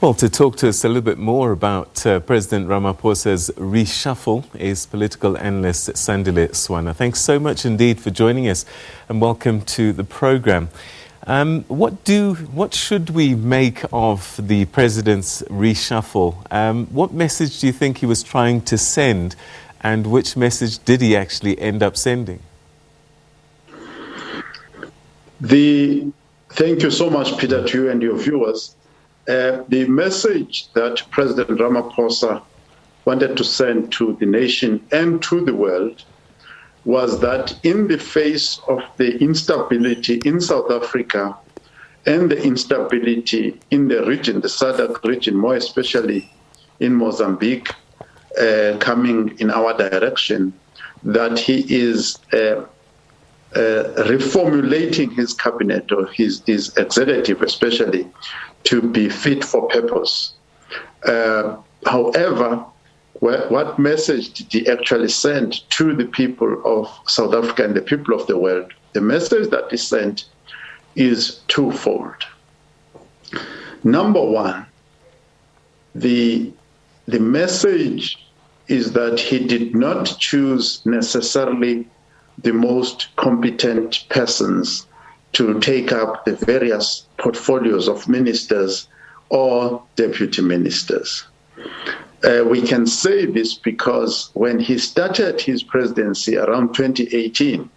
Well, to talk to us a little bit more about President Ramaphosa's reshuffle is political analyst Sandile Swana. Thanks so much indeed for joining us and welcome to the program. What should we make of the president's reshuffle? What message do you think he was trying to send, and which message did he actually end up sending? Thank you so much, Peter, to you and your viewers. The message that President Ramaphosa wanted to send to the nation and to the world was that in the face of the instability in South Africa and the instability in the region, the SADC region, more especially in Mozambique, coming in our direction, that he is reformulating his cabinet or his executive especially to be fit for purpose. However, what message did he actually send to the people of South Africa and the people of the world? The message that he sent is twofold. Number one, the message is that he did not choose necessarily the most competent persons to take up the various portfolios of ministers or deputy ministers. We can say this because when he started his presidency around 2018,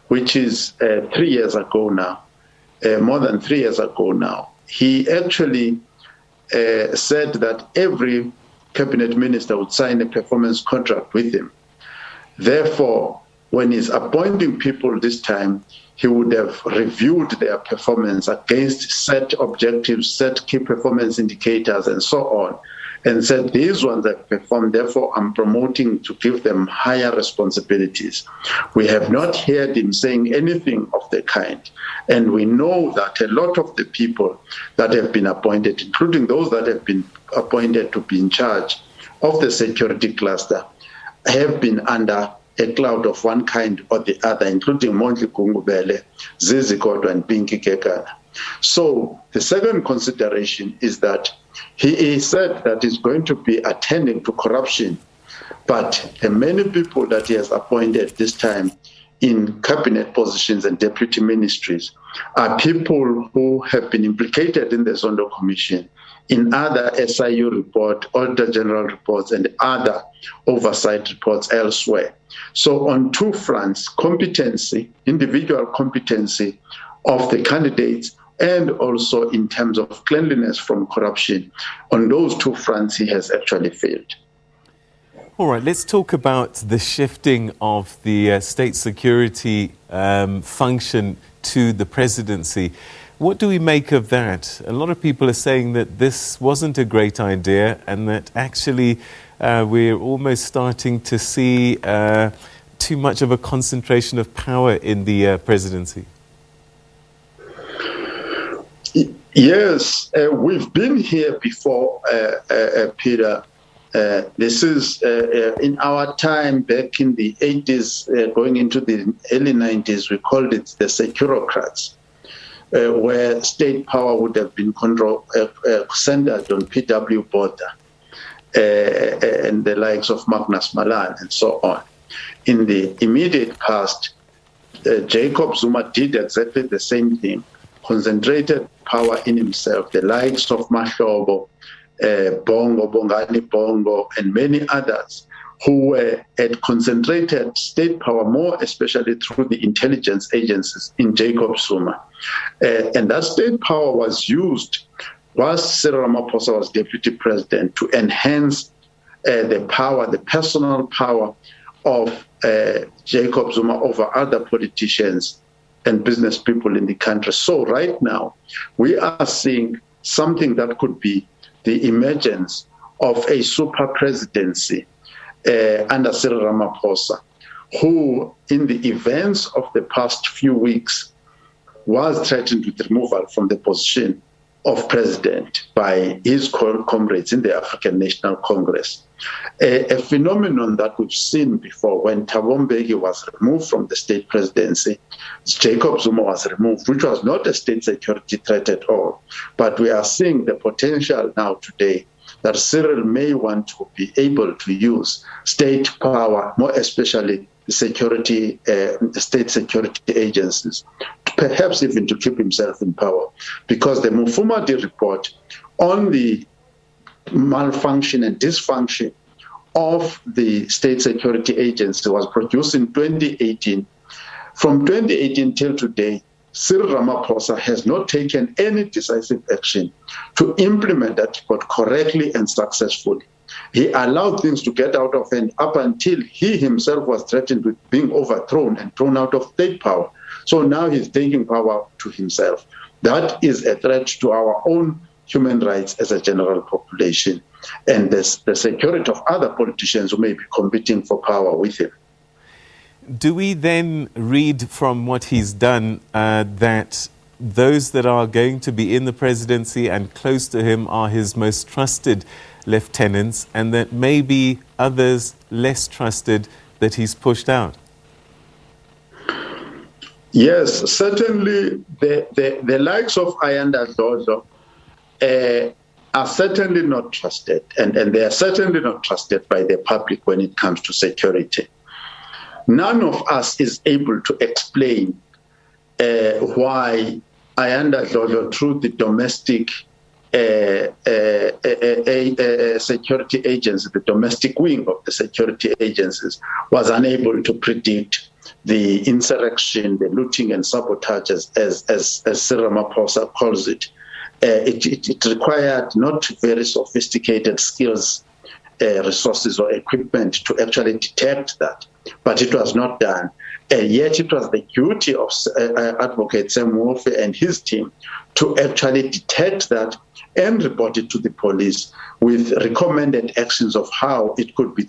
which is 3 years ago now, more than 3 years ago now, he actually said that every cabinet minister would sign a performance contract with him. Therefore, when he's appointing people this time, he would have reviewed their performance against set objectives, set key performance indicators, and so on, and said, these ones have performed, therefore I'm promoting to give them higher responsibilities. We have not heard him saying anything of the kind. And we know that a lot of the people that have been appointed, including those that have been appointed to be in charge of the security cluster, have been under a cloud of one kind or the other, including Mondli Gungubele, Zizi Kodwa, and Pinky Kekana. So the second consideration is that he said that he's going to be attending to corruption, but the many people that he has appointed this time in cabinet positions and deputy ministries are people who have been implicated in the Zondo Commission, in other SIU report, Auditor General reports, and other oversight reports elsewhere. So on two fronts, competency, individual competency of the candidates, and also in terms of cleanliness from corruption, on those two fronts he has actually failed. All right, let's talk about the shifting of the state security function to the presidency. What do we make of that? A lot of people are saying that this wasn't a great idea and that actually we're almost starting to see too much of a concentration of power in the presidency. Yes, we've been here before, Peter. This is in our time back in the 80s, going into the early 90s, we called it the securocrats, where state power would have been centered on P.W. Botha and the likes of Magnus Malan and so on. In the immediate past, Jacob Zuma did exactly the same thing, concentrated power in himself, the likes of Mahlobo, Bongo, Bongani Bongo, and many others who had concentrated state power more, especially through the intelligence agencies in Jacob Zuma. And that state power was used whilst Cyril Ramaphosa was deputy president to enhance the power, the personal power of Jacob Zuma over other politicians and business people in the country. So right now, we are seeing something that could be the emergence of a super presidency under Cyril Ramaphosa, who in the events of the past few weeks was threatened with removal from the position of president by his comrades in the African National Congress. A phenomenon that we've seen before when Thabo Mbeki was removed from the state presidency, Jacob Zuma was removed, which was not a state security threat at all. But we are seeing the potential now today that Cyril may want to be able to use state power, more especially the state security agencies, perhaps even to keep himself in power. Because the Mufumadi report on the malfunction and dysfunction of the state security agency was produced in 2018. From 2018 till today, Cyril Ramaphosa has not taken any decisive action to implement that report correctly and successfully. He allowed things to get out of hand up until he himself was threatened with being overthrown and thrown out of state power. So now he's taking power to himself. That is a threat to our own human rights as a general population and the security of other politicians who may be competing for power with him. Do we then read from what he's done that those that are going to be in the presidency and close to him are his most trusted lieutenants, and that maybe others less trusted that he's pushed out? Yes, certainly the likes of Ayanda Dlozo are certainly not trusted, and they are certainly not trusted by the public when it comes to security. None of us is able to explain why Ayanda Dlozo, through the domestic security agency, the domestic wing of the security agencies, was unable to predict the insurrection, the looting and sabotage, as Cyril Ramaphosa calls it. It required not very sophisticated skills, resources or equipment to actually detect that, but it was not done. Yet it was the duty of Advocate Sam Wolfe and his team to actually detect that and report it to the police with recommended actions of how it could be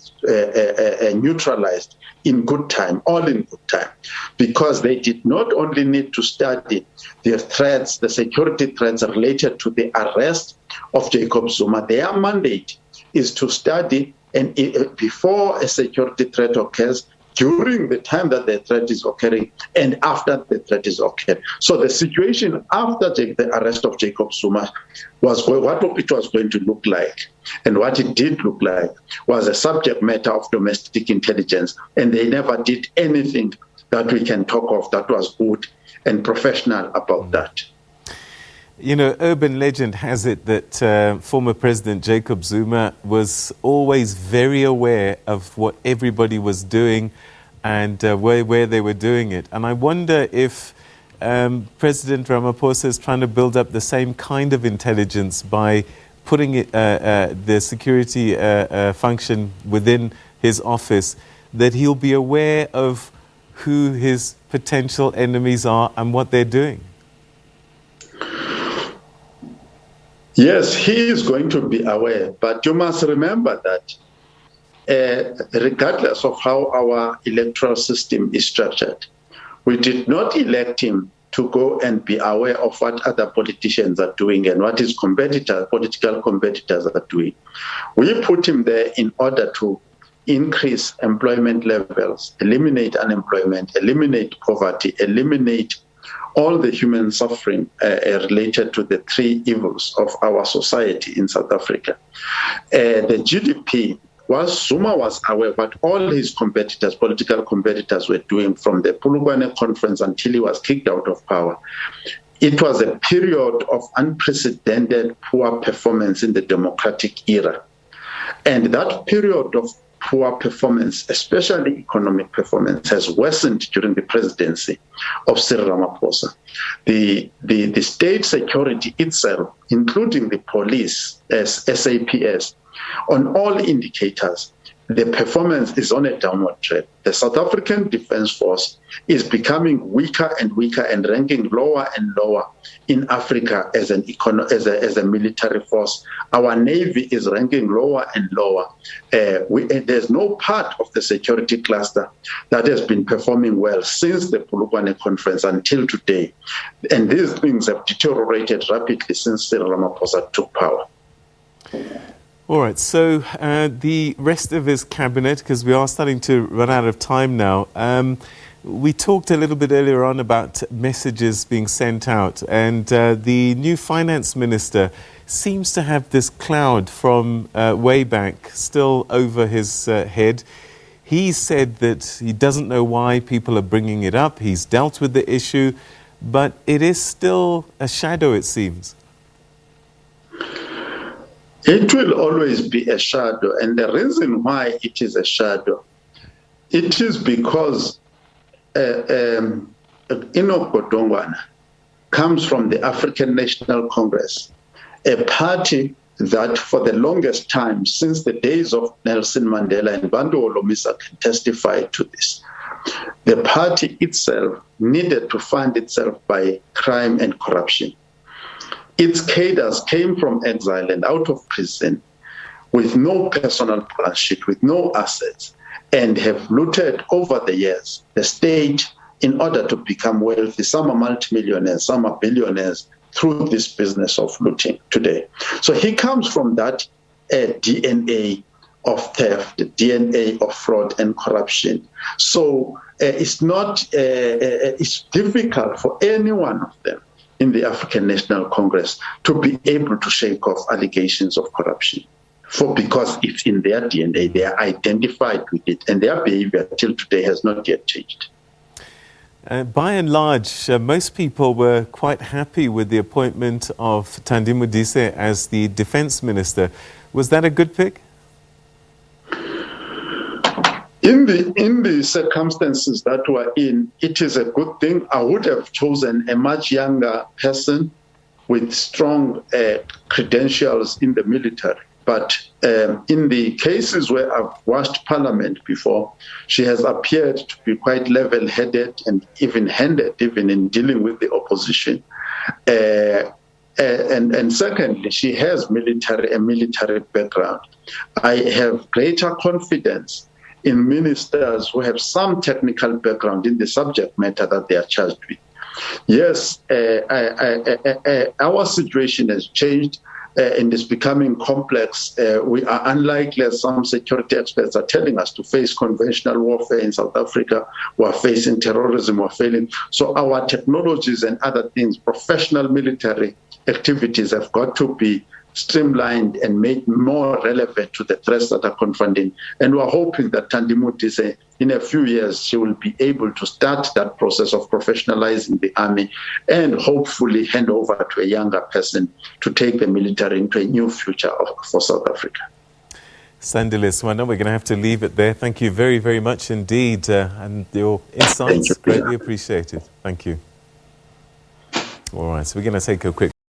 neutralized in good time, all in good time, because they did not only need to study the threats, the security threats related to the arrest of Jacob Zuma. Their mandate is to study and before a security threat occurs, during the time that the threat is occurring, and after the threat is occurring. So the situation after the arrest of Jacob Zuma was what it was going to look like. And what it did look like was a subject matter of domestic intelligence. And they never did anything that we can talk of that was good and professional about that. You know, urban legend has it that former President Jacob Zuma was always very aware of what everybody was doing and where they were doing it. And I wonder if President Ramaphosa is trying to build up the same kind of intelligence by putting the security function within his office, that he'll be aware of who his potential enemies are and what they're doing. Yes, he is going to be aware, but you must remember that regardless of how our electoral system is structured, we did not elect him to go and be aware of what other politicians are doing and what his political competitors are doing. We put him there in order to increase employment levels, eliminate unemployment, eliminate poverty, eliminate all the human suffering related to the three evils of our society in South Africa. The GDP, whilst Zuma was aware what all his competitors, political competitors, were doing from the Polokwane conference until he was kicked out of power, it was a period of unprecedented poor performance in the democratic era. And that period of poor performance, especially economic performance, has worsened during the presidency of Cyril Ramaphosa. The state security itself, including the police as SAPS, on all indicators, the performance is on a downward trend. The South African Defence Force is becoming weaker and weaker and ranking lower and lower in Africa as a military force. Our Navy is ranking lower and lower. There's no part of the security cluster that has been performing well since the Polokwane conference until today. And these things have deteriorated rapidly since Cyril Ramaphosa took power. All right, so the rest of his cabinet, because we are starting to run out of time now, we talked a little bit earlier on about messages being sent out, and the new finance minister seems to have this cloud from way back still over his head. He said that he doesn't know why people are bringing it up. He's dealt with the issue, but it is still a shadow, it seems. It will always be a shadow, and the reason why it is a shadow, it is because Enoch Godongwana comes from the African National Congress, a party that for the longest time, since the days of Nelson Mandela, and Bantu Olomisa can testify to this, the party itself needed to fund itself by crime and corruption. Its cadres came from exile and out of prison with no personal balance sheet, with no assets, and have looted over the years the state in order to become wealthy. Some are multimillionaires, some are billionaires through this business of looting today. So he comes from that DNA of theft, the DNA of fraud and corruption. So it's difficult for any one of them in the African National Congress to be able to shake off allegations of corruption. Because it's in their DNA, they are identified with it, and their behavior till today has not yet changed. By and large, most people were quite happy with the appointment of Thandi Modise as the defense minister. Was that a good pick? In the circumstances that we're in, it is a good thing. I would have chosen a much younger person with strong credentials in the military. But in the cases where I've watched Parliament before, she has appeared to be quite level-headed and even-handed, even in dealing with the opposition. And secondly, she has a military background. I have greater confidence in ministers who have some technical background in the subject matter that they are charged with. Yes, our situation has changed and is becoming complex. We are unlikely, as some security experts are telling us, to face conventional warfare in South Africa. We are facing terrorism, we are failing. So our technologies and other things, professional military activities have got to be streamlined and made more relevant to the threats that are confronting. And we're hoping that Thandi Modise, in a few years, she will be able to start that process of professionalizing the army and hopefully hand over to a younger person to take the military into a new future for South Africa. Sandile Swana, we're going to have to leave it there. Thank you very, very much indeed. And your insights, greatly appreciated. Thank you. All right, so we're going to take a quick